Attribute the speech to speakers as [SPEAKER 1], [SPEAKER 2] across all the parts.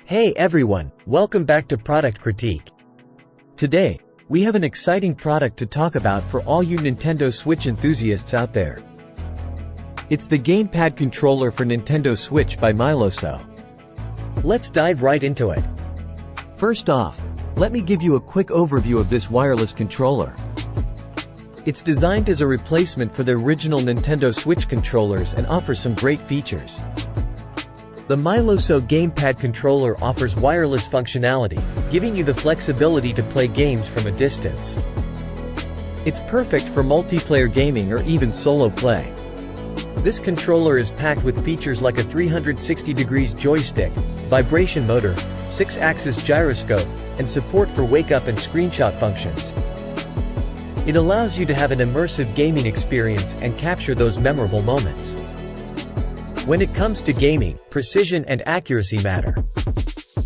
[SPEAKER 1] Hey everyone, welcome back to Product Critique. Today, we have an exciting product to talk about for all you Nintendo Switch enthusiasts out there. It's the Gamepad Controller for Nintendo Switch by Myloso. Let's dive right into it. First off, let me give you a quick overview of this wireless controller. It's designed as a replacement for the original Nintendo Switch controllers and offers some great features. The Myloso Gamepad Controller offers wireless functionality, giving you the flexibility to play games from a distance. It's perfect for multiplayer gaming or even solo play. This controller is packed with features like a 360° joystick, vibration motor, 6-axis gyroscope, and support for wake-up and screenshot functions. It allows you to have an immersive gaming experience and capture those memorable moments. When it comes to gaming, precision and accuracy matter.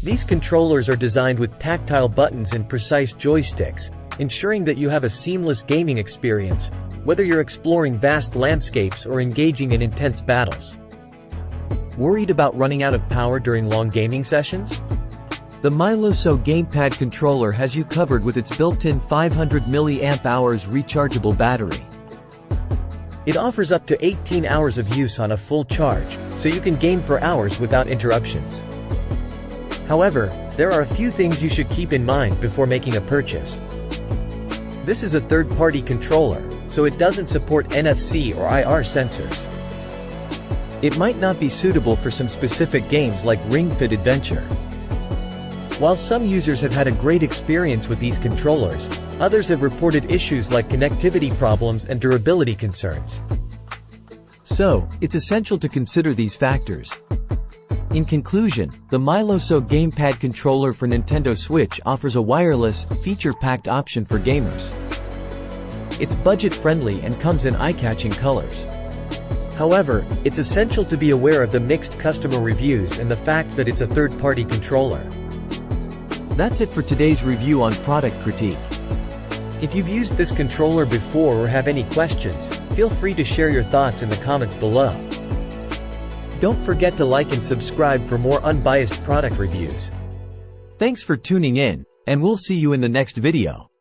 [SPEAKER 1] These controllers are designed with tactile buttons and precise joysticks, ensuring that you have a seamless gaming experience, whether you're exploring vast landscapes or engaging in intense battles. Worried about running out of power during long gaming sessions? The Myloso Gamepad Controller has you covered with its built-in 500 mAh rechargeable battery. It offers up to 18 hours of use on a full charge, so you can game for hours without interruptions. However, there are a few things you should keep in mind before making a purchase. This is a third-party controller, so it doesn't support NFC or IR sensors. It might not be suitable for some specific games like Ring Fit Adventure. While some users have had a great experience with these controllers, others have reported issues like connectivity problems and durability concerns. So, it's essential to consider these factors. In conclusion, the Myloso Gamepad Controller for Nintendo Switch offers a wireless, feature-packed option for gamers. It's budget-friendly and comes in eye-catching colors. However, it's essential to be aware of the mixed customer reviews and the fact that it's a third-party controller. That's it for today's review on Product Critique. If you've used this controller before or have any questions, feel free to share your thoughts in the comments below. Don't forget to like and subscribe for more unbiased product reviews. Thanks for tuning in, and we'll see you in the next video.